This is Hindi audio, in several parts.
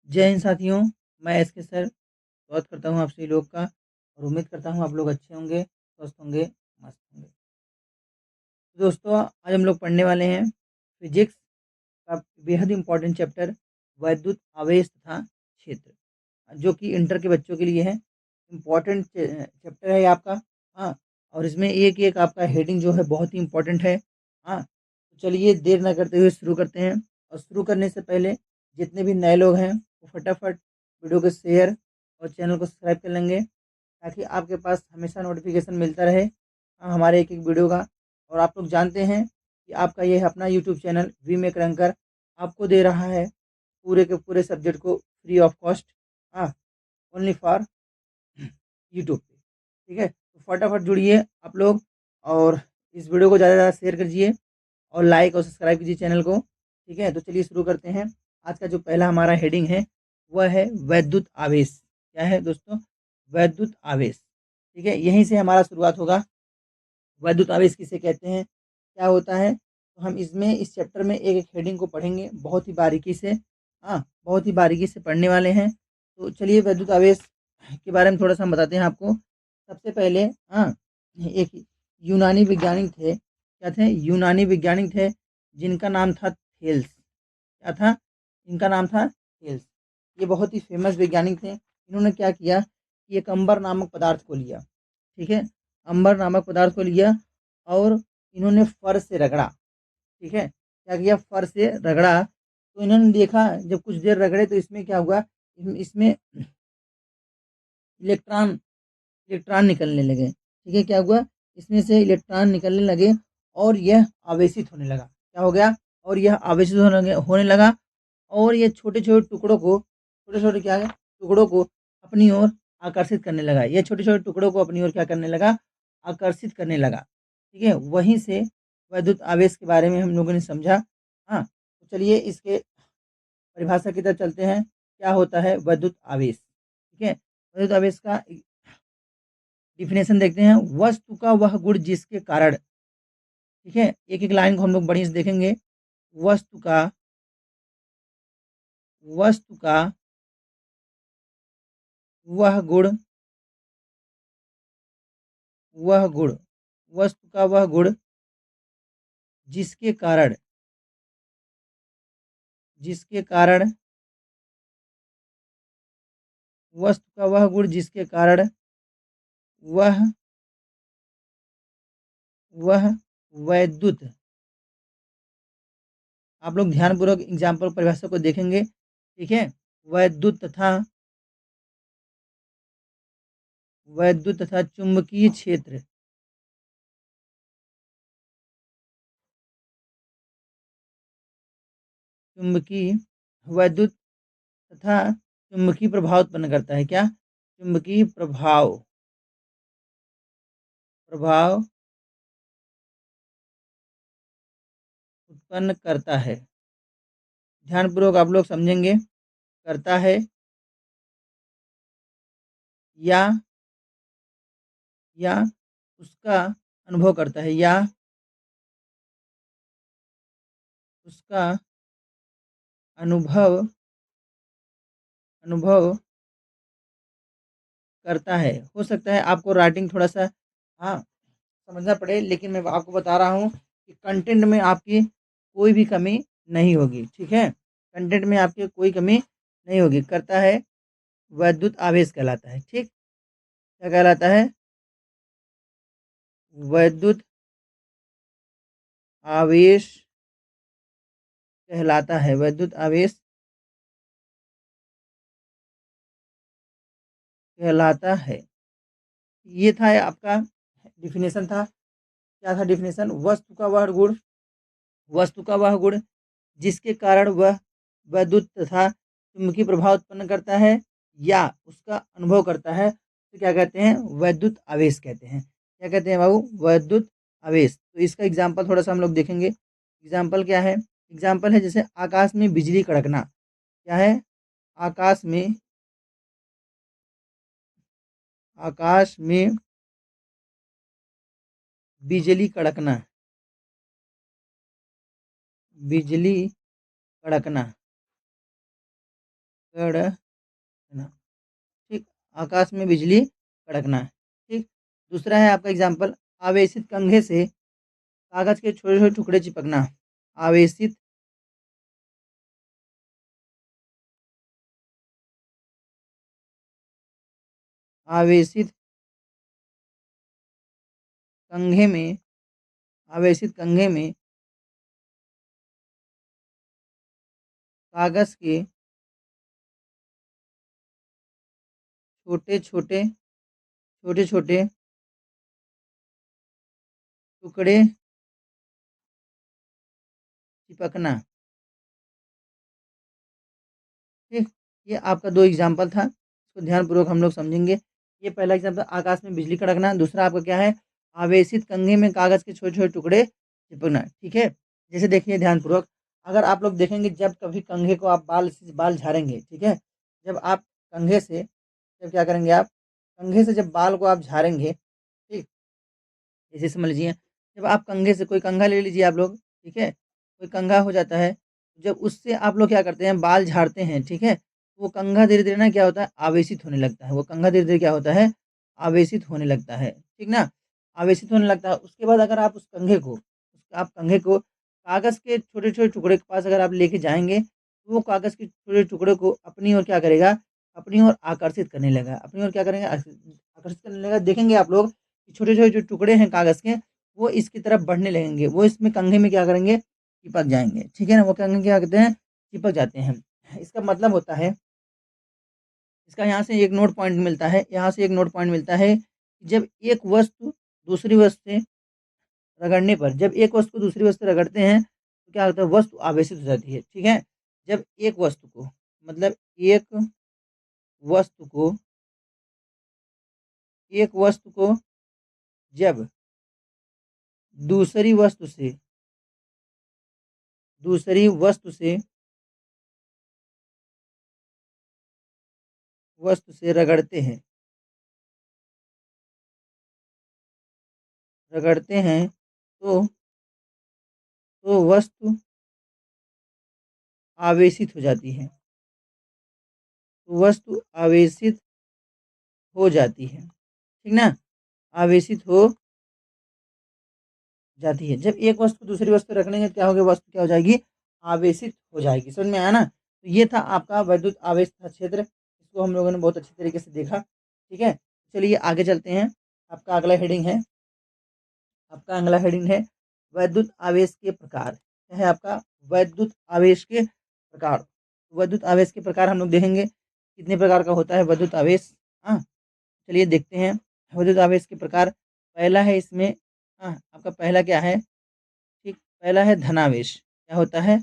जय हिंद साथियों, मैं एसके सर स्वागत करता हूँ आप सभी लोग का और उम्मीद करता हूँ आप लोग अच्छे होंगे, स्वस्थ होंगे, मस्त होंगे। तो दोस्तों आज हम लोग पढ़ने वाले हैं फिजिक्स का बेहद इम्पोर्टेंट चैप्टर वैद्युत आवेश तथा क्षेत्र, जो कि इंटर के बच्चों के लिए है। इम्पोर्टेंट चैप्टर है आपका। हाँ, और इसमें एक एक आपका हेडिंग जो है बहुत ही इम्पोर्टेंट है। हाँ, तो चलिए देर ना करते हुए शुरू करते हैं। और शुरू करने से पहले जितने भी नए लोग हैं वो फटाफट वीडियो को शेयर और चैनल को सब्सक्राइब कर लेंगे, ताकि आपके पास हमेशा नोटिफिकेशन मिलता रहे हमारे एक एक वीडियो का। और आप लोग जानते हैं कि आपका ये अपना YouTube channel we make ranker आपको दे रहा है पूरे के पूरे सब्जेक्ट को फ्री ऑफ कॉस्ट, हाँ, ओनली फॉर यूट्यूब पे। ठीक है, तो फटाफट जुड़िए आप लोग और इस वीडियो को ज़्यादा से ज़्यादा शेयर कीजिए और लाइक और सब्सक्राइब कीजिए चैनल को। ठीक है, तो चलिए शुरू करते हैं। आज का जो पहला हमारा हेडिंग है वह है वैद्युत आवेश। क्या है दोस्तों? वैद्युत आवेश। ठीक है, यहीं से हमारा शुरुआत होगा। वैद्युत आवेश किसे कहते हैं, क्या होता है, तो हम इसमें इस चैप्टर में एक एक हेडिंग को पढ़ेंगे बहुत ही बारीकी से। हाँ, बहुत ही बारीकी से पढ़ने वाले हैं। तो चलिए वैद्युत आवेश के बारे में थोड़ा सा हम बताते हैं आपको। सबसे पहले हाँ, एक यूनानी वैज्ञानिक थे। क्या थे? यूनानी वैज्ञानिक थे जिनका नाम था थेल्स। क्या था? इनका नाम था थेल्स। ये बहुत ही फेमस वैज्ञानिक थे। इन्होंने क्या किया कि एक अंबर नामक पदार्थ को लिया। ठीक है, अंबर नामक पदार्थ को लिया और इन्होंने फर से रगड़ा। ठीक है, क्या किया? फर से रगड़ा। तो इन्होंने देखा, जब कुछ देर रगड़े तो इसमें क्या हुआ, इसमें इलेक्ट्रॉन इलेक्ट्रॉन निकलने लगे। ठीक है, क्या हुआ, इसमें से इलेक्ट्रॉन निकलने लगे और यह आवेशित होने लगा। क्या हो गया? और यह आवेशित होने लगा और ये छोटे छोटे टुकड़ों को, छोटे छोटे क्या है, टुकड़ों को अपनी ओर आकर्षित करने लगा। ये छोटे छोटे टुकड़ों को अपनी ओर क्या करने लगा? आकर्षित करने लगा। ठीक है, वहीं से वैद्युत आवेश के बारे में हम लोगों ने समझा। हाँ, तो चलिए इसके परिभाषा की तरफ चलते हैं। क्या होता है वैद्युत आवेश? ठीक है, वैद्युत आवेश का डिफिनेशन देखते हैं। वस्तु का वह गुण जिसके कारण, ठीक है, एक एक लाइन को हम लोग बढ़िया से देखेंगे। वस्तु का वस्तु का वह गुण वह गुण वस्तु का वह गुण जिसके कारण जिसके कारण वस्तु का वह गुण जिसके कारण वह वह वैद्युत, आप लोग ध्यानपूर्वक एग्जाम्पल परिभाषा को देखेंगे। ठीक है, वैद्युत तथा चुंबकीय क्षेत्र, चुंबकीय वैद्युत तथा चुंबकीय प्रभाव उत्पन्न करता है। क्या? चुंबकीय प्रभाव प्रभाव उत्पन्न करता है। ध्यानपूर्वक आप लोग समझेंगे। करता है या या उसका अनुभव करता है या उसका अनुभव अनुभव करता है। हो सकता है आपको राइटिंग थोड़ा सा, हाँ, समझना पड़े, लेकिन मैं आपको बता रहा हूँ कि कंटेंट में आपकी कोई भी कमी नहीं होगी। ठीक है, कंटेंट में आपकी कोई कमी नहीं होगी। करता है वैद्युत आवेश कहलाता है। ठीक, क्या कहलाता है? वैद्युत आवेश कहलाता है। वैद्युत आवेश कहलाता है। ये था आपका डिफिनेशन था। क्या था डिफिनेशन? वस्तु का वह गुण जिसके कारण वह वैद्युत तथा चुंबकीय प्रभाव उत्पन्न करता है या उसका अनुभव करता है, तो क्या कहते हैं? वैद्युत आवेश कहते हैं। क्या कहते हैं बाबू? वैद्युत आवेश। तो इसका एग्जाम्पल थोड़ा सा हम लोग देखेंगे। एग्जाम्पल क्या है? एग्जाम्पल है जैसे आकाश में बिजली कड़कना। क्या है? आकाश में आकाश में बिजली कड़कना। बिजली कड़कना कड़कना, ठीक, आकाश में बिजली कड़कना, ठीक। दूसरा है आपका एग्ज़ाम्पल, आवेशित कंघे से कागज़ के छोटे-छोटे टुकड़े चिपकना, आवेशित आवेशित कंघे में आवेशित कंघे में कागज़ के छोटे-छोटे छोटे-छोटे टुकड़े चिपकना, ठीक। ये आपका 2 एग्ज़ाम्पल था, इसको ध्यानपूर्वक हम लोग समझेंगे। ये पहला एग्ज़ाम्पल आकाश में बिजली कड़कना, दूसरा आपका क्या है, आवेशित कंघे में कागज़ के छोटे-छोटे टुकड़े चिपकना, ठीक है। जैसे देखिए ध्यानपूर्वक, अगर आप लोग देखेंगे जब कभी कंघे को आप बाल झाड़ेंगे, ठीक है, जब आप कंघे से जब क्या करेंगे आप, कंघे से जब बाल को आप झाड़ेंगे, ठीक, जैसे समझ लीजिए, जब आप कंघे से कोई कंघा ले लीजिए आप लोग, ठीक है, कोई कंघा हो जाता है, जब उससे आप लोग क्या करते हैं, बाल झाड़ते हैं, ठीक है, वो कंघा धीरे-धीरे ना क्या होता है, आवेशित होने लगता है, वो कंघा धीरे-धीरे क्या होता है, आवेशित होने लगता है, ठीक ना? आवेशित होने लगता है, उसके बाद अगर आप उस कंघे को आप कंघे को कागज़ के छोटे-छोटे टुकड़े के पास अगर आप लेके जाएँगे, तो वो कागज़ के छोटे टुकड़े को अपनी ओर क्या करेगा, अपनी ओर आकर्षित करने लगेगा, अपनी ओर क्या करेंगे, आकर्षित करने लगेगा। देखेंगे आप लोग छोटे-छोटे जो टुकड़े हैं कागज़ के, वो इसकी तरफ बढ़ने लगेंगे। वो इसमें कंघे में क्या करेंगे, चिपक जाएँगे। ठीक है ना? वो कंघे क्या कहते हैं, चिपक जाते हैं। इसका मतलब होता है, इसका यहाँ से एक नोट पॉइंट मिलता है, यहाँ से एक नोट पॉइंट मिलता है, जब एक वस्तु दूसरी वस्तु से रगड़ने पर, जब एक वस्तु को दूसरी वस्तु से रगड़ते हैं, तो क्या होता है, वस्तु आवेशित हो जाती है। ठीक है? जब एक वस्तु को मतलब वस्तु को एक वस्तु को जब दूसरी वस्तु से दूसरी वस्तु से रगड़ते हैं तो वस्तु आवेशित हो जाती है। तो वस्तु आवेशित हो जाती है। ठीक ना? आवेशित हो जाती है। जब एक वस्तु दूसरी वस्तु रखने से क्या हो गया, वस्तु क्या हो जाएगी, आवेशित हो जाएगी। समझ में आया ना? तो ये था आपका वैद्युत आवेश का क्षेत्र। इसको हम लोगों ने बहुत अच्छी तरीके से देखा। ठीक है? चलिए आगे चलते हैं। आपका अगला हेडिंग है आपका अगला हेडिंग है वैद्युत आवेश के प्रकार। क्या है आपका, वैद्युत आवेश के प्रकार। वैद्युत आवेश के प्रकार हम लोग देखेंगे कितने प्रकार का होता है वैद्युत आवेश। हाँ, चलिए देखते हैं वैद्युत आवेश के प्रकार। पहला है इसमें, आपका पहला क्या है, ठीक, पहला है धनावेश। क्या होता है,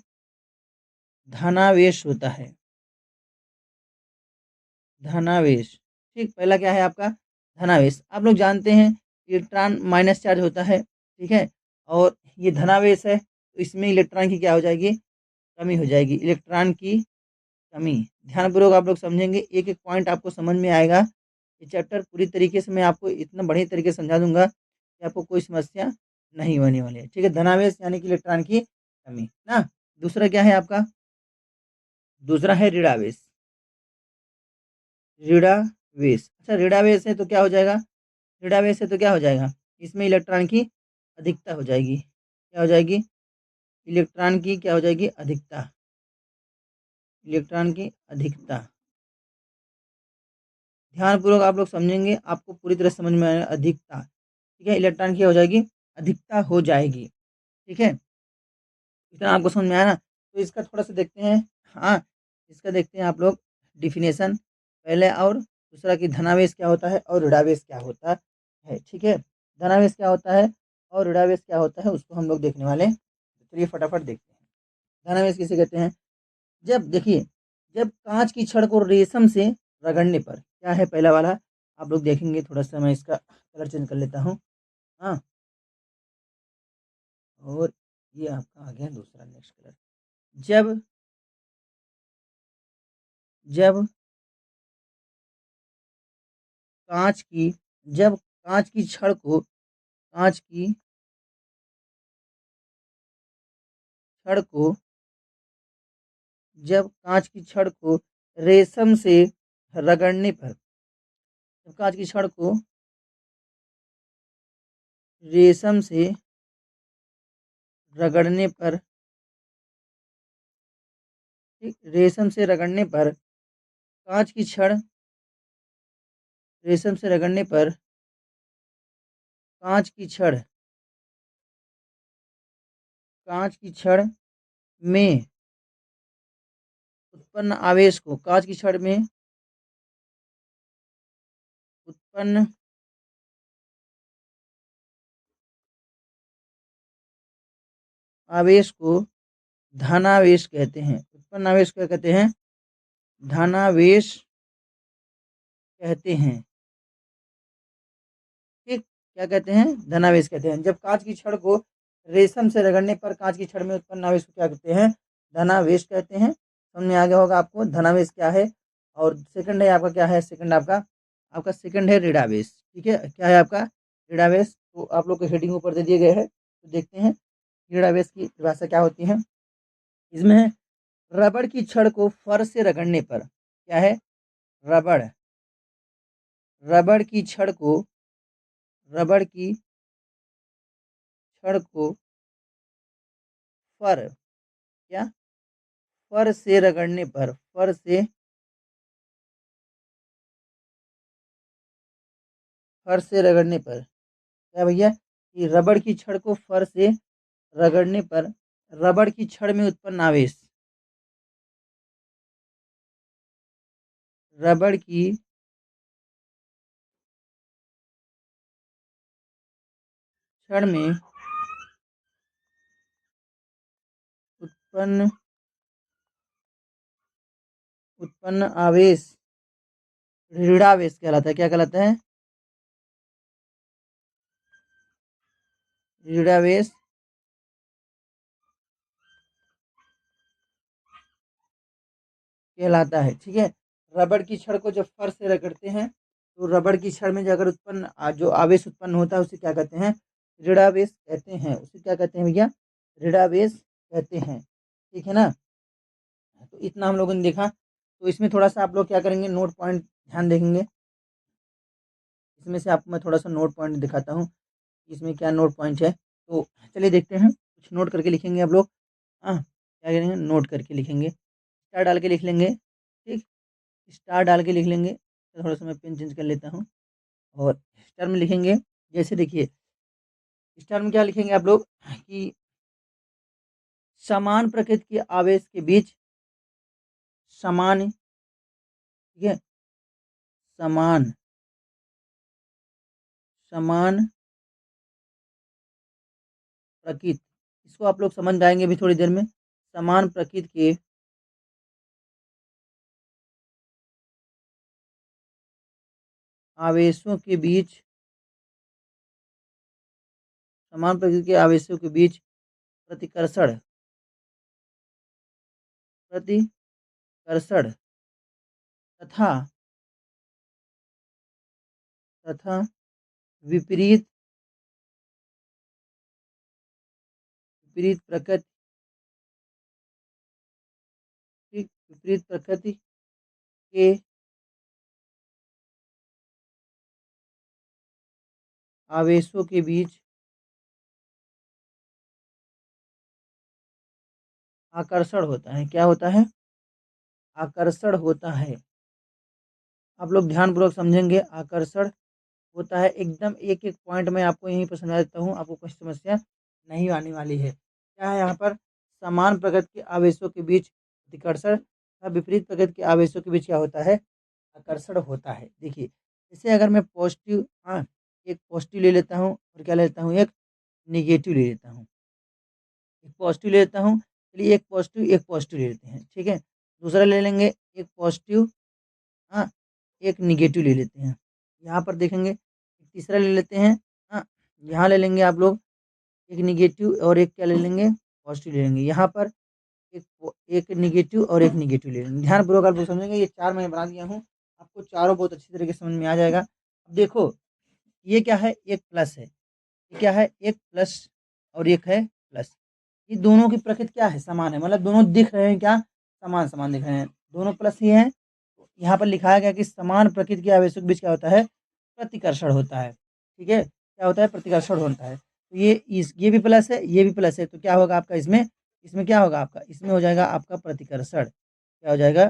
धनावेश होता है, धनावेश। ठीक, पहला क्या है आपका, धनावेश। आप लोग जानते हैं इलेक्ट्रॉन माइनस चार्ज होता है, ठीक है, और ये धनावेश है, तो इसमें इलेक्ट्रॉन की क्या हो जाएगी, कमी हो जाएगी, इलेक्ट्रॉन की कमी। ध्यानपूर्वक आप लोग समझेंगे, एक-एक पॉइंट आपको समझ में आएगा। ये चैप्टर पूरी तरीके से मैं आपको इतना बढ़िया तरीके से समझा दूँगा कि आपको कोई समस्या नहीं होने वाली है। ठीक है, धनावेश यानी कि इलेक्ट्रॉन की कमी, ना? दूसरा क्या है आपका, दूसरा है ऋणावेश। ऋणावेश, अच्छा ऋणावेश है तो क्या हो जाएगा, ऋणावेश है तो क्या हो जाएगा, इसमें इलेक्ट्रॉन की अधिकता हो जाएगी। क्या हो जाएगी, इलेक्ट्रॉन की क्या हो जाएगी, अधिकता, इलेक्ट्रॉन की अधिकता। ध्यानपूर्वक आप लोग समझेंगे, आपको पूरी तरह समझ में आएगा, अधिकता। ठीक है, इलेक्ट्रॉन की हो जाएगी, अधिकता हो जाएगी। ठीक है, इतना आपको समझ में आया ना? तो इसका थोड़ा-सा देखते हैं। हाँ, इसका देखते हैं आप लोग डेफिनेशन पहले, और दूसरा कि धनावेश क्या होता है और ऋणावेश क्या होता है। ठीक है, धनावेश क्या होता है और ऋणावेश क्या होता है, उसको हम लोग देखने वाले हैं। चलिए फटाफट देखते हैं। धनावेश किसे कहते हैं? जब देखिए, जब काँच की छड़ को रेशम से रगड़ने पर, क्या है पहला वाला, आप लोग देखेंगे, थोड़ा-सा मैं इसका कलर चेंज कर लेता हूँ। हाँ, और ये आपका आ गया दूसरा नेक्स्ट कलर। जब जब काँच की जब काँच की छड़ को काँच की छड़ को जब काँच की छड़ को रेशम से रगड़ने पर, जब कांच की छड़ को रेशम से रगड़ने पर, ठीक, रेशम से रगड़ने पर कांच की छड़, रेशम से रगड़ने पर कांच की छड़, कांच की छड़ में उत्पन्न आवेश को, कांच की छड़ में उत्पन्न आवेश को धनावेश कहते हैं। उत्पन्न आवेश क्या कहते हैं? धनावेश कहते हैं। ठीक, क्या कहते हैं? धनावेश कहते हैं। जब कांच की छड़ को रेशम से रगड़ने पर कांच की छड़ में उत्पन्न आवेश को क्या कहते हैं? धनावेश कहते हैं। समझ में आ गया होगा आपको धनावेश क्या है। और सेकंड है आपका, क्या है सेकंड आपका? आपका सेकंड है ऋणावेश। ठीक है, क्या है आपका? ऋणावेश। तो आप लोग को हेडिंग ऊपर दे दिए गए हैं, तो देखते हैं ऋणावेश की परिभाषा क्या होती है। इसमें है रबड़ की छड़ को फर से रगड़ने पर, क्या है? रबड़, रबड़ की छड़ को, रबड़ की छड़ को फर, क्या? फर से रगड़ने पर, फर से, फर से रगड़ने पर, क्या भैया? कि रबड़ की छड़ को फर से रगड़ने पर रबड़ की छड़ में उत्पन्न आवेश, रबड़ की छड़ में उत्पन्न उत्पन्न आवेश ऋणावेश कहलाता है। क्या कहलाता है? ऋणावेश कहलाता है। ठीक है, रबड़ की छड़ को जब फर से रगड़ते हैं तो रबड़ की छड़ में जो अगर उत्पन्न जो आवेश उत्पन्न होता है उसे क्या कहते हैं? ऋणावेश कहते हैं। उसे क्या कहते हैं भैया? ऋणावेश कहते हैं। ठीक है ना। तो इतना हम लोगों ने देखा। तो इसमें थोड़ा सा आप लोग क्या करेंगे, नोट पॉइंट ध्यान देखेंगे। इसमें से आपको मैं थोड़ा सा नोट पॉइंट दिखाता हूँ, इसमें क्या नोट पॉइंट है। तो चलिए देखते हैं, कुछ नोट करके लिखेंगे आप लोग। हाँ, क्या करेंगे? नोट करके लिखेंगे, स्टार डाल के लिख लेंगे। ठीक, स्टार डाल के लिख लेंगे। तो थोड़ा सा मैं पेन चेंज कर लेता हूँ। और स्टार में लिखेंगे, जैसे देखिए स्टार में क्या लिखेंगे आप लोग कि समान प्रकृति के आवेश के बीच, समान, ठीक है, समान, समान प्रकृति, इसको आप लोग समझ जाएंगे अभी थोड़ी देर में। समान प्रकृति के आवेशों के बीच, समान प्रकृति के आवेशों के बीच प्रतिकर्षण, प्रतिकर्षण तथा, तथा विपरीत, विपरीत प्रकृति, विपरीत प्रकृति के आवेशों के बीच आकर्षण होता है। क्या होता है? आकर्षण होता है। आप लोग ध्यानपूर्वक समझेंगे, आकर्षण होता है। एकदम एक एक पॉइंट में आपको यहीं पर समझा देता हूँ, आपको कोई समस्या नहीं आने वाली है। क्या है यहाँ पर? समान प्रकृति के आवेशों के बीच प्रतिकर्षण तथा विपरीत प्रकृति के आवेशों के बीच क्या होता है? आकर्षण होता है। देखिए, जैसे अगर मैं पॉजिटिव, हाँ, एक पॉजिटिव ले लेता हूँ और क्या ले लेता हूँ, एक निगेटिव ले लेता हूँ। एक पॉजिटिव ले लेता हूँ, चलिए एक पॉजिटिव एक पॉजिटिव ले लेते हैं। ठीक है, दूसरा ले लेंगे एक पॉजिटिव, हाँ, एक निगेटिव ले लेते हैं। यहाँ पर देखेंगे तीसरा ले लेते हैं। हाँ, यहाँ ले लेंगे आप लोग एक निगेटिव और एक क्या ले लेंगे? पॉजिटिव ले लेंगे। यहाँ पर एक निगेटिव और एक निगेटिव ले लेंगे। ध्यानपूर्वक आप लोग समझेंगे, ये 4 मैंने बना दिया हूँ, आपको चारों बहुत अच्छी तरीके से समझ में आ जाएगा। अब देखो, ये क्या है? एक प्लस है। ये क्या है? एक प्लस और एक है प्लस। ये दोनों की प्रकृति क्या है? समान है, मतलब दोनों दिख रहे हैं क्या? समान समान दिख रहे हैं। दोनों प्लस ही हैं, यहाँ पर लिखा गया कि समान प्रकृति के आवेशों के बीच क्या होता है? प्रतिकर्षण होता है। ठीक है? क्या होता है? प्रतिकर्षण होता है। तो ये भी प्लस है, ये भी प्लस है, तो क्या होगा आपका इसमें? इसमें क्या होगा आपका? इसमें हो जाएगा आपका प्रतिकर्षण। क्या हो जाएगा?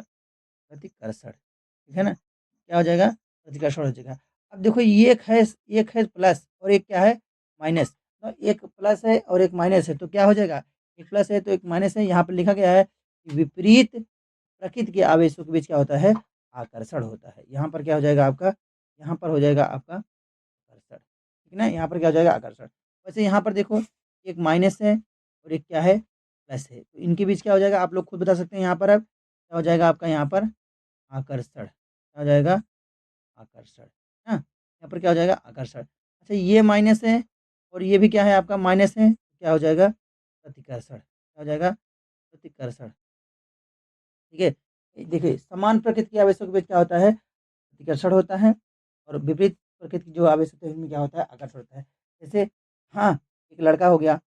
प्रतिकर्षण। ठीक है ना? क्या हो जाएगा? प्रतिकर्षण हो जाएगा। अब देखो ये एक है प्लस और एक क्या है? माइनस। तो एक प्लस है और एक माइनस है, तो क्या हो जाएगा? एक प्लस है तो एक माइनस है। यहाँ पर लिखा गया है कि विपरीत प्रकृति के आवेशों के बीच क्या होता है? आकर्षण होता है। यहाँ पर क्या हो जाएगा आपका? यहाँ पर हो जाएगा आपका आकर्षण। ठीक है ना? यहाँ पर क्या हो जाएगा? आकर्षण। वैसे यहाँ पर देखो एक माइनस है और एक क्या है? प्लस है। तो इनके बीच क्या हो जाएगा? आप लोग खुद बता सकते हैं यहाँ पर अब। क्या हो जाएगा आपका यहाँ पर? आकर्षण। क्या हो जाएगा? आकर्षण। हाँ? यहाँ पर क्या हो जाएगा? आकर्षण। अच्छा ये माइनस है और ये भी क्या है आपका? माइनस है। क्या हो जाएगा? प्रतिकर्षण। क्या हो जाएगा? प्रतिकर्षण। ठीक है? देखिए समान प्रकृति के आवेशों के बीच क्या होता है? प्रतिकर्षण होता है और विपरीत प्रकृति के जो आवेश होते हैं उनमें क्या होता है? आकर्षण होता है। जैसे हाँ, एक लड़का हो गया,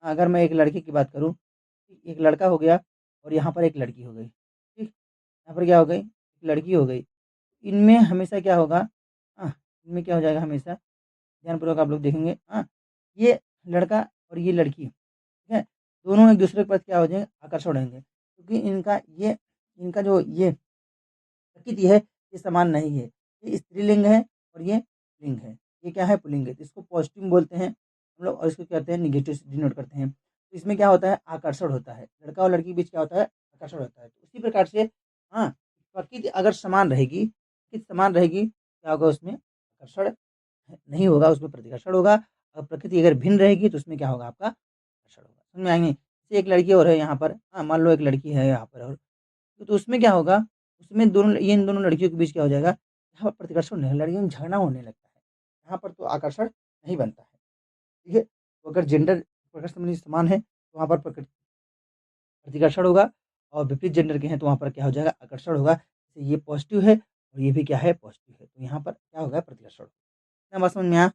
अगर मैं एक लड़के की बात करूँ, एक लड़का हो गया और यहाँ पर एक लड़की हो गई। ठीक? यहाँ पर क्या हो गई? एक लड़की हो गई। इनमें हमेशा क्या होगा? इनमें क्या हो जाएगा हमेशा? ध्यानपूर्वक आप लोग देखेंगे। ये लड़का और ये लड़की, ठीक है? दोनों एक-दूसरे के प्रति क्या हो जाएँगे? आकर्षण होंगे। क्योंकि इनका जो ये प्रकृति है, ये समान नहीं है। ये स्त्रीलिंग है और ये लिंग है। ये क्या है? पुल्लिंग है। इसको पॉज़िटिव बोलते हैं हम लोग और इसको क्या कहते हैं? नेगेटिव से डिनोट करते हैं। तो इसमें क्या होता है? आकर्षण होता है। लड़का और लड़की के बीच क्या होता है? आकर्षण होता है। तो उसी प्रकार से हाँ, प्रकृति अगर समान रहेगी, प्रकृति समान रहेगी, क्या होगा उसमें? आकर्षण नहीं होगा, उसमें प्रतिकर्षण होगा और प्रकृति अगर भिन्न रहेगी तो उसमें क्या होगा आपका? आकर्षण होगा। समझ में आएँगे? जैसे एक लड़की और है यहाँ पर, मान लो एक लड़की है यहाँ पर और तो उसमें क्या होगा? उसमें दोनों ये इन दोनों लड़कियों के बीच क्या हो जाएगा? यहाँ पर प्रतिकर्षण नहीं, लड़कियों में झगड़ा होने लगता है। यहाँ पर तो आकर्षण नहीं बनता है। ठीक है? तो अगर जेंडर अगर समझिए समान है, तो वहाँ पर प्रतिकर्षण होगा और विपरीत जेंडर के हैं तो वहाँ पर क्या हो जाएगा? आकर्षण होगा। जैसे ये पॉज़िटिव है और ये भी क्या है? पॉज़िटिव है। तो यहाँ पर क्या होगा? प्रतिकर्षण। इतना बात समझ में आया?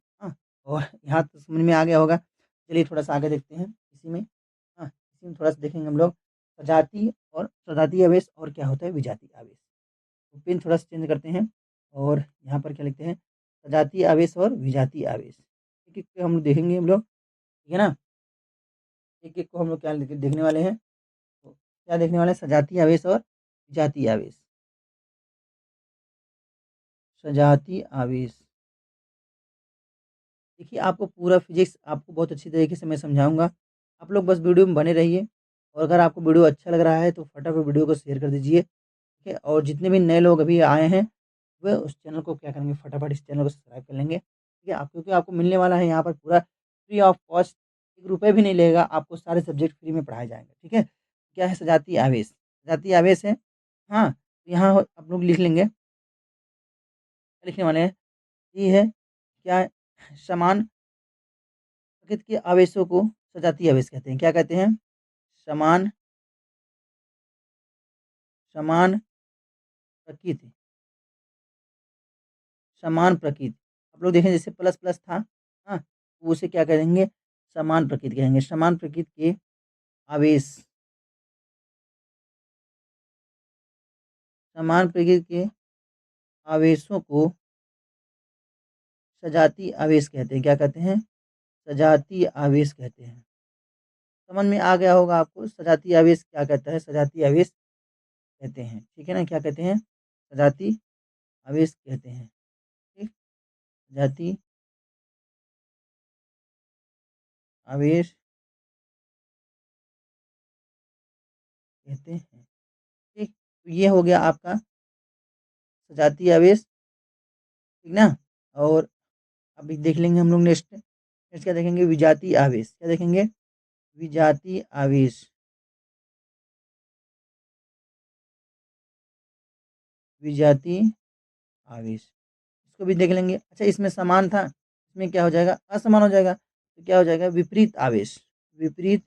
और यहाँ तो समझ में आ गया होगा। चलिए थोड़ा-सा आगे देखते हैं इसी में। इसी में थोड़ा-सा देखेंगे हम लोग सजातीय और सजातीय आवेश और क्या होता है? विजातीय आवेश। तो पेन थोड़ा-सा चेंज करते हैं और यहाँ पर क्या लिखते हैं? सजातीय आवेश और विजातीय आवेश। एक-एक पे हम देखेंगे हम लोग, ठीक है ना? एक-एक को हम लोग क्या देखने वाले हैं? तो क्या देखने वाले हैं? सजातीय आवेश और विजातीय आवेश। सजातीय आवेश। देखिए आपको पूरा फिज़िक्स आपको बहुत अच्छी तरीके से मैं समझाऊँगा। आप लोग बस वीडियो में बने रहिए और अगर आपको वीडियो अच्छा लग रहा है तो फटाफट वीडियो को शेयर कर दीजिए, ठीक है? और जितने भी नए लोग अभी आए हैं, वह उस चैनल को क्या करेंगे फटाफट इस चैनल को सब्सक्राइब कर लेंगे, ठीक है? आप क्योंकि आपको मिलने वाला है यहाँ पर पूरा फ्री ऑफ कॉस्ट, ₹1 भी नहीं लगेगा, आपको सारे सब्जेक्ट फ्री में पढ़ाए जाएँगे, ठीक है? क्या है सजातीय आवेश? सजातीय आवेश है यहाँ आप लोग लिख लेंगे, क्या लिखने वाले हैं? ये है क्या है? समान प्रकृति के आवेशों को सजातीय आवेश कहते हैं। क्या कहते हैं? समान समान प्रकृति समान प्रकृति। आप लोग देखें जैसे प्लस प्लस था, तो उसे क्या कहेंगे? समान प्रकृति कहेंगे। समान प्रकृति के आवेश समान प्रकृति के आवेशों को सजातीय आवेश कहते हैं। क्या कहते हैं? सजातीय आवेश कहते हैं। समझ में आ गया होगा आपको सजातीय आवेश क्या कहता है? सजातीय आवेश कहते हैं। ठीक है ना? क्या कहते हैं? सजातीय आवेश कहते हैं। ठीक? सजातीय आवेश कहते हैं। ठीक? तो ये हो गया आपका सजातीय आवेश, ठीक ना? और अभी देख लेंगे हम लोग नेक्स्ट। नेक्स्ट क्या देखेंगे? विजातीय आवेश। क्या देखेंगे? विजातीय आवेश। विजातीय आवेश। इसको भी देख लेंगे। अच्छा इसमें समान था, इसमें क्या हो जाएगा? असमान हो जाएगा। तो क्या हो जाएगा? विपरीत आवेश। विपरीत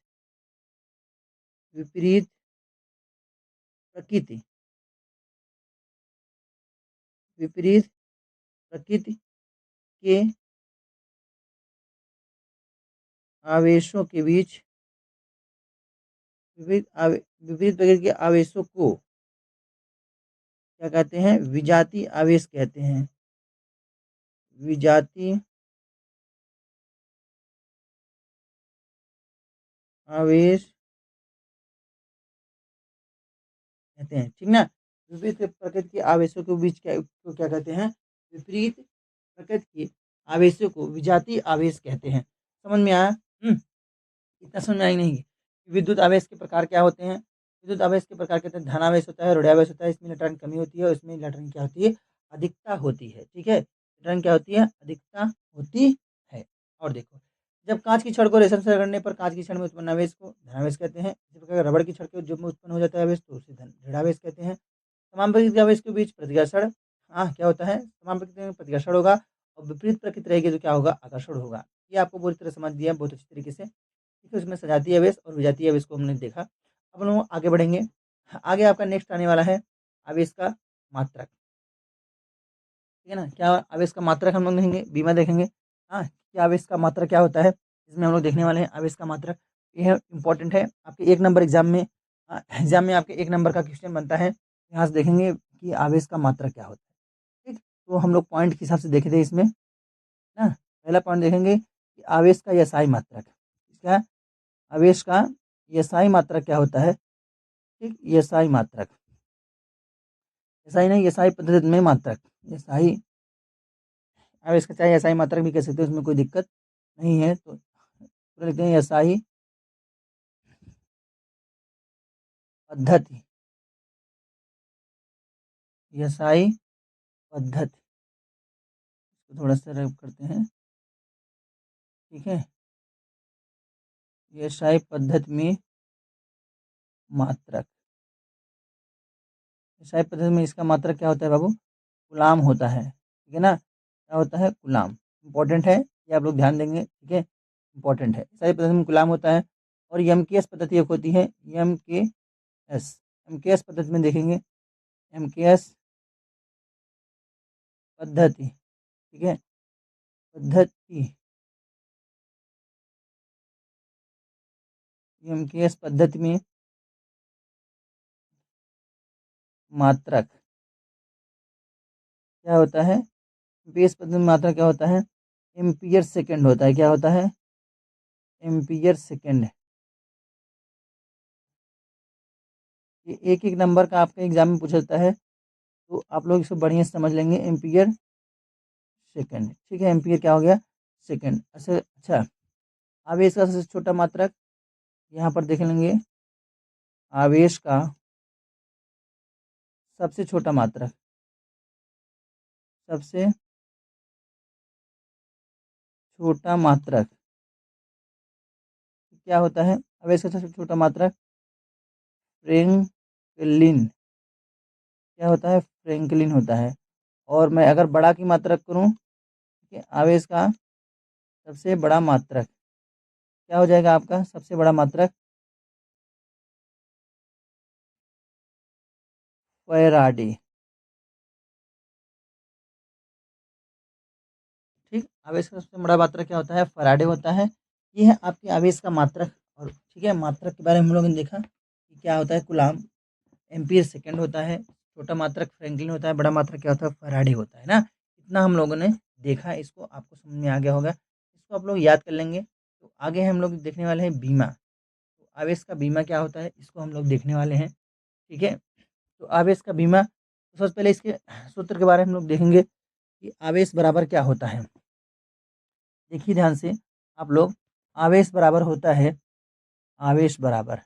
विपरीत प्रकृति विपरीत प्रकृति के आवेशों के बीच विपरीत प्रकृति के आवेशों को क्या कहते हैं? विजातीय आवेश कहते हैं। विजातीय आवेश कहते हैं, ठीक ना? विपरीत प्रकृति के आवेशों के बीच क्या को क्या कहते हैं? विपरीत प्रकृति के आवेशों को विजातीय आवेश कहते हैं। समझ में आया? इतना समझ में आई नहीं? विद्युत आवेश के प्रकार क्या होते हैं? विद्युत आवेश के प्रकार कहते हैं धनावेश होता है, ऋणावेश होता है, इसमें इलेक्ट्रॉन की कमी होती है और इसमें इलेक्ट्रॉन क्या होती है? अधिकता होती है, ठीक है? इलेक्ट्रॉन क्या होती है? अधिकता होती है। और देखो, जब काँच की छड़ को रेशम से रगड़ने पर काँच की छड़ में उत्पन्न आवेश को धनावेश कहते हैं। इसी प्रकार रबड़ की छड़ के उद्योग में उत्पन्न हो जाता है आवेश तो उसे ऋणावेश कहते हैं। समान प्रकृति के आवेश के बीच प्रतिकर्षण क्या होता है? समान प्रकृति में प्रतिकर्षण होगा और विपरीत प्रकृति रहेगी तो क्या होगा? आकर्षण होगा। ये आपको पूरी तरह समझ दिया बहुत अच्छी तरीके से। ठीक है, उसमें सजातीय आवेश और विजातीय आवेश को हमने देखा। अब हम लोग आगे बढ़ेंगे। आगे आपका नेक्स्ट आने वाला है आवेश का मात्रक। ठीक है ना? क्या आवेश का मात्रक हम लोग देखेंगे, बीमा देखेंगे। क्या आवेश का मात्रक क्या होता है? इसमें हम लोग देखने वाले हैं आवेश का मात्रक। ये इम्पोर्टेंट है आपके 1 नंबर एग्जाम में आपके 1 नंबर का क्वेश्चन बनता है। यहाँ से देखेंगे कि आवेश का मात्रक क्या होता है। ठीक, तो हम लोग पॉइंट के हिसाब से देखे थे इसमें ना। पहला पॉइंट देखेंगे कि आवेश का एसआई मात्रक। क्या? आवेश का एसआई मात्रक क्या होता है? ठीक, एसआई मात्रक, एसआई नहीं, एसआई पद्धति में मात्रक, एसआई आवेश का चाहे एसआई मात्रक भी कह सकते हैं, उसमें कोई दिक्कत नहीं है। तो लिखते हैं एसआई पद्धति, एसआई पद्धति को थोड़ा सा रब करते हैं, ठीक है। एसआई पद्धति में मात्रक, एसआई पद्धति में इसका मात्रक क्या होता है बाबू? कूलाम होता है, ठीक है ना? क्या होता है? कूलाम। इंपॉर्टेंट है, ये आप लोग ध्यान देंगे, ठीक है? इंपॉर्टेंट है। एसआई पद्धति में कूलाम होता है। और एमकेएस पद्धति एक होती है, एमकेएस। एमकेएस पद्धति में देखेंगे, एमकेएस पद्धति, ठीक है, पद्धति, एमकेएस पद्धति में मात्रक क्या होता है? एमकेएस पद्धति में मात्रक क्या होता है? एम्पियर सेकंड होता है। क्या होता है? Ampere second. ये एक एक नंबर का आपके एग्जाम में पूछा जाता है, तो आप लोग इसको बढ़िया से समझ लेंगे। एम्पियर सेकंड, ठीक है। एम्पियर क्या हो गया? सेकंड। अच्छा, आवेश का सबसे छोटा मात्रक यहाँ पर देख लेंगे। आवेश का सबसे छोटा मात्रक, सबसे छोटा मात्रक क्या होता है? आवेश का सबसे छोटा मात्रक फ्रैंकलिन। क्या होता है? फ्रैंकलिन होता है। और मैं अगर बड़ा की मात्रक करूँ, ठीक है, आवेश का सबसे बड़ा मात्रक क्या हो जाएगा आपका? सबसे बड़ा मात्रक फैराडे। ठीक, आवेश का सबसे बड़ा मात्रक क्या होता है? फैराडे होता है। ये है आपके आवेश का मात्रक। और ठीक है, मात्रक के बारे में हम लोगों ने देखा कि क्या होता है? कूलाम। एम्पियर सेकंड होता है। छोटा मात्रक फ्रैंकलिन होता है। बड़ा मात्रक क्या होता है? फैराडे होता है ना। इतना हम लोगों ने देखा, इसको आपको समझ में आ गया होगा। इसको आप लोग याद कर लेंगे। तो आगे हम लोग देखने वाले हैं बीमा। तो आवेश का बीमा क्या होता है, इसको हम लोग देखने वाले हैं, ठीक है। तो आवेश का बीमा, तो सबसे पहले इसके सूत्र के बारे में हम लोग देखेंगे कि आवेश बराबर क्या होता है। देखिए ध्यान से आप लोग, आवेश बराबर होता है, आवेश बराबर,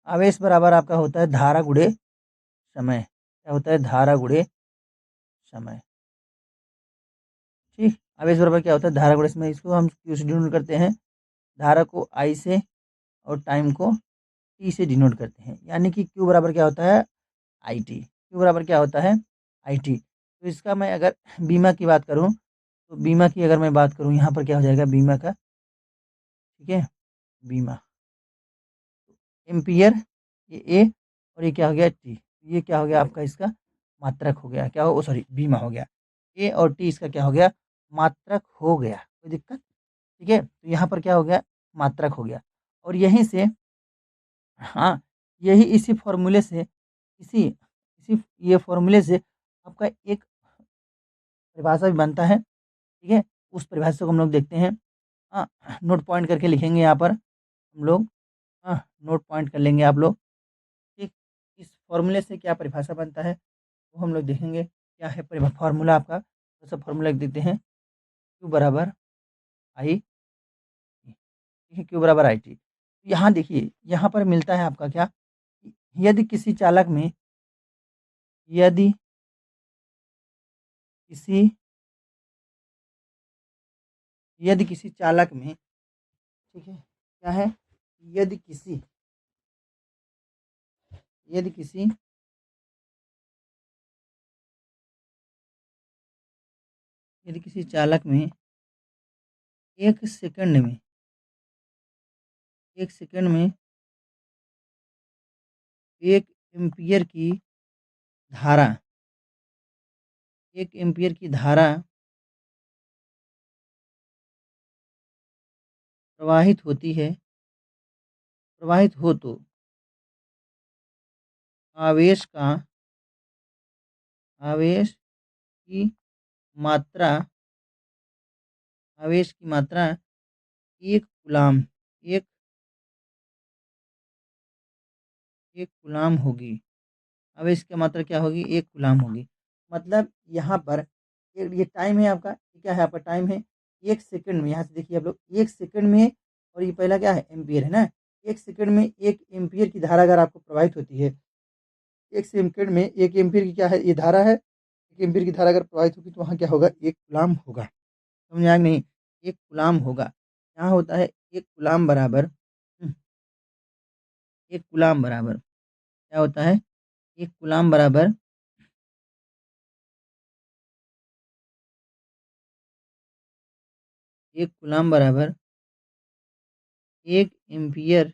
आवेश बराबर आपका होता है धारा गुणे समय। क्या होता है? धारा गुणे समय। ठीक, आवेश बराबर क्या होता है? धारा गुणे समय। इसको हम क्यू से डिनोट करते हैं, धारा को आई से और टाइम को टी से डिनोट करते हैं। यानी कि क्यू बराबर क्या होता है? I T. क्यू बराबर क्या होता है? I T. तो इसका मैं अगर बीमा की बात करूँ, तो बीमा की अगर मैं बात करूँ, यहाँ पर क्या हो जाएगा बीमा का? ठीक है, बीमा एम्पियर, ये ए, और ये क्या हो गया? टी। ये क्या हो गया आपका? इसका मात्रक हो गया। क्या हो? सॉरी, बीमा हो गया। ए और टी इसका क्या हो गया? मात्रक हो गया। कोई दिक्कत? ठीक है, तो यहाँ पर क्या हो गया? मात्रक हो गया। और यहीं से, हाँ, यही इसी फ़ॉर्मूले से इसी इसी ये फ़ॉर्मूले से आपका एक परिभाषा भी बनता है, ठीक है? उस परिभाषा को हम लोग देखते हैं। हाँ, नोट पॉइंट करके लिखेंगे यहाँ पर हम लोग। हाँ, नोट पॉइंट कर लेंगे आप लोग, ठीक? इस फ़ॉर्मूले से क्या परिभाषा बनता है, वो हम लोग देखेंगे। क्या है फ़ॉर्मूला आपका? थोड़ा-सा फ़ॉर्मूला लिख देते हैं, Q बराबर आई टी, ठीक है? Q बराबर आई टी। यहाँ देखिए, यहाँ पर मिलता है आपका क्या? यदि किसी चालक में यदि किसी यदि किसी चालक में, ठीक है? क्या है? यदि किसी यदि किसी यदि किसी चालक में 1 सेकंड में 1 सेकंड में 1 एम्पीयर की धारा 1 एम्पीयर की धारा प्रवाहित होती है प्रवाहित हो तो आवेश का आवेश की मात्रा आवेश की मात्रा 1 कूलाम 1 1 कूलाम होगी। आवेश की मात्रा क्या होगी? 1 कूलाम होगी। मतलब यहाँ पर ये टाइम है आपका, ये क्या है आपका टाइम है 1 सेकंड में। यहाँ से देखिए आप लोग 1 सेकंड में, और ये पहला क्या है एम्पीयर है ना। 1 सेकंड में 1 एम्पीयर की धारा अगर आपको प्रवाहित होती है, 1 सेकंड में 1 एम्पीयर की क्या है ये धारा है, 1 एम्पीयर की धारा अगर प्रवाहित होगी तो वहाँ क्या होगा? 1 कूलाम होगा। समझ में आया कि नहीं? 1 कूलाम होगा। यहाँ होता है 1 कूलाम बराबर 1 कूलाम बराबर क्या होता है? 1 कूलाम बराबर 1 कूलाम बराबर 1 एम्पीयर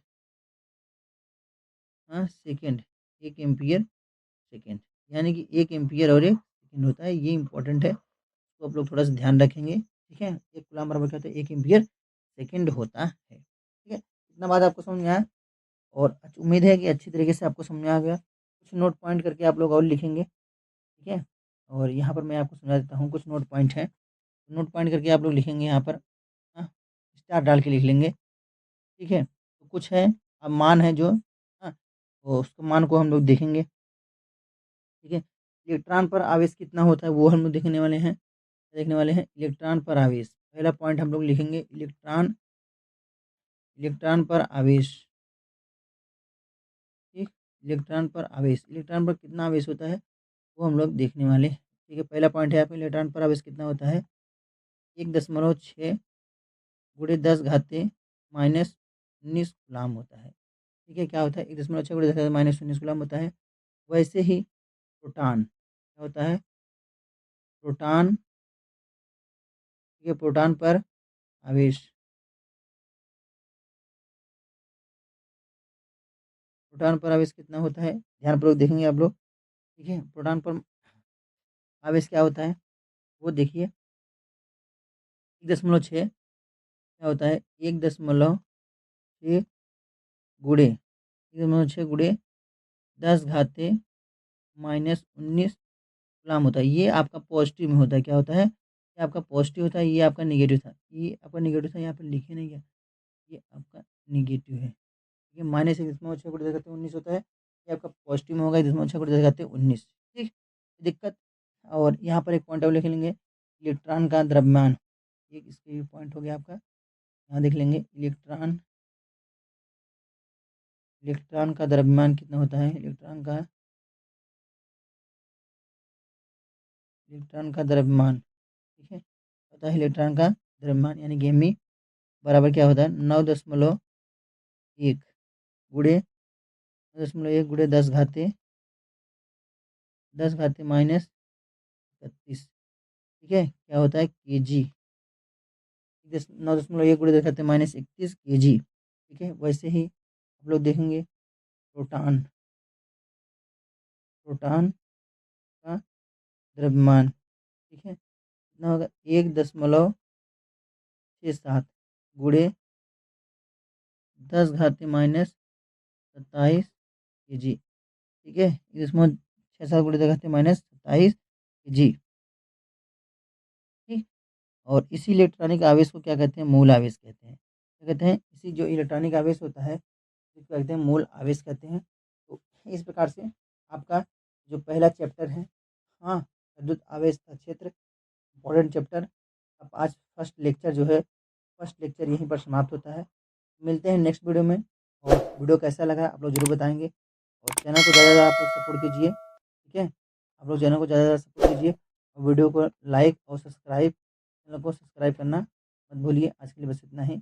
सेकंड, 1 एम्पीयर सेकंड। यानी कि 1 एम्पीयर और 1 सेकंड होता है। ये इम्पोर्टेंट है, तो आप लोग थोड़ा-सा ध्यान रखेंगे, ठीक है? 1 कूलाम बराबर क्या होता है? 1 एम्पीयर सेकंड होता है, ठीक है? इतना बात आपको समझ में आया? और उम्मीद है कि अच्छी तरीके से आपको समझ में आ गया। कुछ नोट पॉइंट करके आप लोग और लिखेंगे, ठीक है? और यहाँ पर मैं आपको समझा देता हूँ, कुछ नोट पॉइंट हैं। नोट पॉइंट करके आप लोग लिखेंगे यहाँ पर, हाँ, स्टार डाल के लिख लेंगे, ठीक है? तो कुछ है, अब मान है जो, हाँ, तो उसको मान को हम लोग देखेंगे, ठीक है? इलेक्ट्रॉन पर आवेश कितना होता है वो हम लोग देखने वाले हैं। देखने वाले हैं इलेक्ट्रॉन पर आवेश। पहला पॉइंट हम लोग लिखेंगे इलेक्ट्रॉन इलेक्ट्रॉन पर आवेश, ठीक? इलेक्ट्रॉन पर कितना आवेश होता है वो हम लोग देखने वाले हैं, ठीक है? पहला पॉइंट है यहाँ पे इलेक्ट्रॉन पर आवेश कितना होता है? 1.6 गुणे 10 घाते माइनस 19 कूलाम होता है, ठीक है? क्या होता है? 1.6 गुणे 10 घाते माइनस 19 कूलाम होता है। वैसे ही प्रोटॉन क्या होता है? प्रोटॉन, ठीक है? प्रोटॉन पर आवेश, प्रोटॉन पर आवेश कितना होता है? ध्यानपूर्वक देखेंगे आप लोग, ठीक है? प्रोटॉन पर आवेश क्या होता है? वो देखिए 1.6 क्या होता है? 1.6 गुणे 1.6 गुणे 10 घाते माइनस 19 कूलाम होता है। ये आपका पॉजिटिव में होता है। क्या होता है? ये आपका पॉजिटिव होता है, ये आपका नेगेटिव था। ये आपका नेगेटिव था, यहाँ पे लिखे नहीं गया। ये आपका नेगेटिव है। ठीक है? माइनस 1.6 गुणे 10 घाते 19 होता है। ये आपका पॉजिटिव में होगा 1.6 गुणे 10 घाते 19। ठीक? दिक्कत, और यहाँ पर एक पॉइंट और लिख लेंगे, इलेक्ट्रॉन का द्रव्यमान। एक इसके भी पॉइंट हो गया आपका। यहाँ देख लेंगे इलेक्ट्रॉन का द्रव्यमान कितना होता है? इलेक्ट्रॉन का द्रव्यमान, ठीक है? पता है इलेक्ट्रॉन का द्रव्यमान यानी कि एम बराबर क्या होता है? 9.1 गुणे 9.1 गुणे 10 घाते माइनस 31, ठीक है? क्या होता है? केजी। 9.1 गुणे 10 घाते माइनस 31 केजी, ठीक है? वैसे ही आप लोग देखेंगे प्रोटॉन प्रोटॉन का द्रव्यमान, ठीक है? कितना होगा? 1.67 गुणे 10 घाते माइनस 27 केजी, ठीक है? इसमें 6-7 गुणे देते हैं -27 केजी, ठीक? और इसी इलेक्ट्रॉनिक आवेश को क्या कहते हैं? मूल आवेश कहते हैं। क्या कहते हैं? इसी जो इलेक्ट्रॉनिक आवेश होता है, इसको कहते हैं मूल आवेश कहते हैं। तो इस प्रकार से आपका जो पहला चैप्टर है, हाँ, विद्युत आवेश का क्षेत्र, इम्पोर्टेंट चैप्टर। अब आज फर्स्ट लेक्चर यहीं पर समाप्त होता है। मिलते हैं नेक्स्ट वीडियो में, और वीडियो कैसा लगा आप लोग ज़रूर बताएँगे, और चैनल को ज़्यादा से ज़्यादा आप लोग सपोर्ट कीजिए, ठीक है? आप लोग चैनल को ज़्यादा से ज़्यादा सपोर्ट कीजिए, और वीडियो को लाइक और चैनल को सब्सक्राइब करना मत भूलिए। आज के लिए बस इतना ही।